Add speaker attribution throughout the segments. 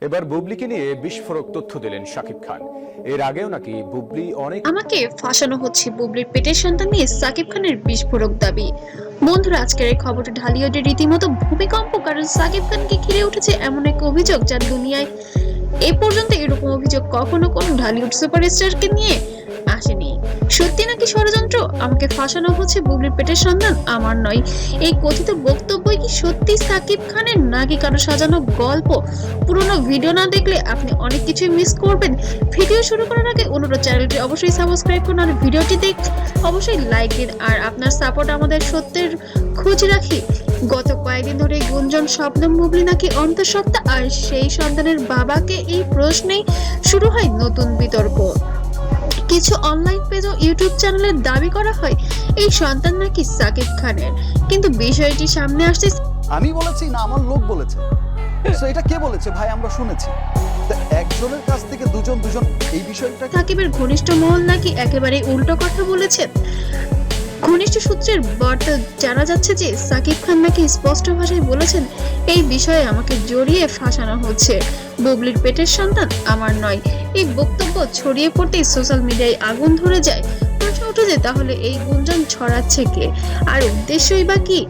Speaker 1: এবার বুবলিকে নিয়ে বিস্ফোরক তথ্য দিলেন শাকিব খান। এর আগেও নাকি বুবলি অনেক
Speaker 2: আমাকে ফাঁসানো হচ্ছে, বুবলির পেটের সন্তান নিয়ে সাকিব খানের বিস্ফোরক দাবি। বন্ধুরা, আজকের এই খবরটি ঢালিউডে রীতিমতো ভূমিকম্প, কারণ সাকিব খানকে ঘিরে উঠেছে এমন এক অভিযোগ যার দুনিয়ায় এ পর্যন্ত এরকম অভিযোগ কখনো কোনো ঢালিউড সুপারস্টারকে নিয়ে আসেনি। সত্যি নাকি ষড়যন্ত্র? আমাকে ফাঁসানো হচ্ছে, বুবলির পেটের সন্তান আমার নয়, এই কথিত বক্তব্যই কি সত্যি সাকিব খানের নাকি কারো সাজানো গল্প? পুরোনো ভিডিও না দেখলে আপনি অনেক কিছুই মিস করবেন। ভিডিও শুরু করার আগে অনুরোধ, চ্যানেলটি অবশ্যই সাবস্ক্রাইব করুন আর ভিডিওটি অবশ্যই লাইক দিন। আর আপনার সাপোর্ট আমাদের সত্যের খোঁজ রাখি। গত কয়েকদিন ধরে গুঞ্জন শবনম বুবলি নাকি অন্তঃসত্ত্বা, আর সেই সন্তানের বাবাকে এই প্রশ্নেই শুরু হয় নতুন বিতর্ক। কিছু অনলাইন পেজ ও ইউটিউব চ্যানেলের দাবি করা হয় এই সন্তান নাকি সাকিব খানের, কিন্তু বিষয়টি সামনে আসছে।
Speaker 3: আমি বলেছি না আমার লোক বলেছে? তো এটা কে বলেছে ভাই? আমরা শুনেছি তো একজনের কাছ থেকে দুজন এই বিষয়টা।
Speaker 2: সাকিবের ঘনিষ্ঠ মহল নাকি একেবারে উল্টো কথা বলেছেন। ঘনিষ্ঠ সূত্রের বার্তা জানা যাচ্ছে যে সাকিব খান নাকি স্পষ্ট ভাষায় বলেছেন, এই বিষয়ে আমাকে জড়িয়ে ফাঁসানো হচ্ছে, বুবলির পেটের সন্তান আমার নয়। এই বক্তব্য ছড়িয়ে পড়তেই সোশ্যাল মিডিয়ায় আগুন ধরে যায়। প্রশ্ন উঠে যে তাহলে এই গুঞ্জন ছড়াচ্ছে কে, আর উদ্দেশ্যই বা কি?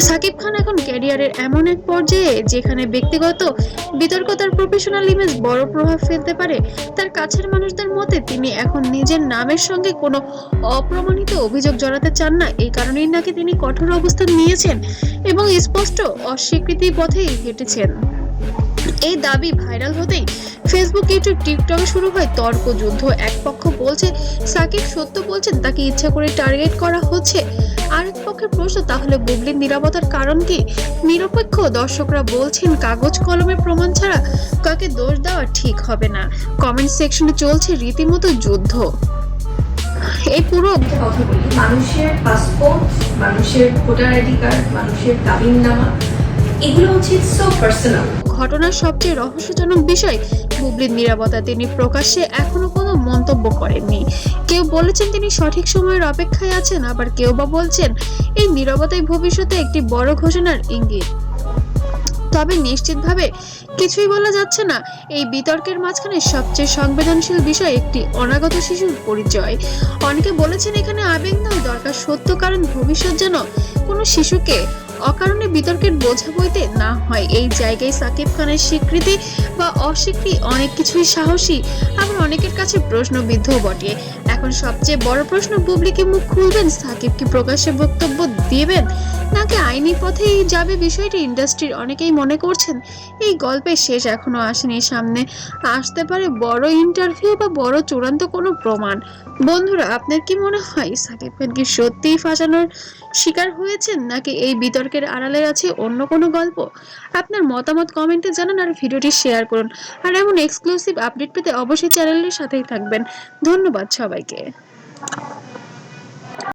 Speaker 2: সাকিব খান এখন ক্যারিয়ারের এমন এক পর্যায়ে যেখানে ব্যক্তিগত বিতর্ক তার প্রফেশনাল ইমেজ বড় প্রভাব ফেলতে পারে। তার কাছের মানুষদের মতে তিনি এখন নিজের নামের সঙ্গে কোনো অপ্রমাণিত অভিযোগ জড়াতে চান না। এই কারণেই নাকি তিনি কঠোর অবস্থান নিয়েছেন এবং স্পষ্ট অস্বীকৃতির পথেই হেঁটেছেন। এই দাবি ভাইরাল হতেই ফেসবুক, ইউটিউব, টিকটকে শুরু হয় তর্কযুদ্ধ। এক পক্ষ বলছে সাকিব সত্য বলছেন, তাকে ইচ্ছা করে টার্গেট করা হচ্ছে। আরেক পক্ষের প্রশ্ন, তাহলে বুবলির নীরবতার কারণ কি? নিরপেক্ষ দর্শকরা বলছেন কাগজ কলমের প্রমাণ ছাড়া কাকে দোষ দেওয়া ঠিক হবে না। কমেন্ট সেকশনে চলছে রীতিমতো যুদ্ধ। এই পুরো
Speaker 4: কথা বলি, মানুষের পাসপোর্ট, মানুষের ভোটার আইডি কার্ড, মানুষের কাবিননামা, এগুলো হচ্ছে সো পার্সোনাল।
Speaker 2: ঘটনার সবচেয়ে রহস্যজনক বিষয় বুবলির নীরবতা। তিনি প্রকাশ্যে এখনো কোনো মন্তব্য করেননি। কেউ বলেছেন তিনি সঠিক সময়ের অপেক্ষায় আছেন, আবার কেউ বা বলছেন এই নীরবতাই ভবিষ্যতে একটি বড় ঘোষণার ইঙ্গিত। তবে নিশ্চিতভাবে কিছুই বলা যাচ্ছে না। এই বিতর্কের মাঝখানে সবচেয়ে সংবেদনশীল বিষয় একটি অনাগত শিশুর পরিচয়। অনেকে বলেছেন এখানে আবেগ নয়, দরকার সত্য, কারণ ভবিষ্যৎ যেন কোনো শিশুকে অকারণে বিতর্কের বোঝা বইতে না হয়। এই জায়গায় সাকিব খানের স্বীকৃতি বা অস্বীকৃতি অনেক কিছুই সাহসী, আবার অনেকের কাছে প্রশ্নবিদ্ধ বটে। এখন সবচেয়ে বড় প্রশ্ন, বুবলি কি মুখ খুলবেন? সাকিব কি প্রকাশ্যে বক্তব্য দিবেন, নাকি আইনি পথেই যাবে? বিষয়টি ইন্ডাস্ট্রির অনেকেই মনে করছেন এই গল্পের শেষ এখনো আসেনি। সামনে আসতে পারে বড় ইন্টারভিউ বা বড় চূড়ান্ত কোনো প্রমাণ। বন্ধুরা, আপনার কি মনে হয় সাকিব খান কি সত্যিই ফাঁসানোর শিকার হয়েছেন, নাকি এই বিতর্কের আড়ালে আছে অন্য কোনো গল্প? আপনার মতামত কমেন্টে জানান আর ভিডিওটি শেয়ার করুন। আর এমন এক্সক্লুসিভ আপডেট পেতে অবশ্যই চ্যানেলের সাথেই থাকবেন। ধন্যবাদ সবাইকে।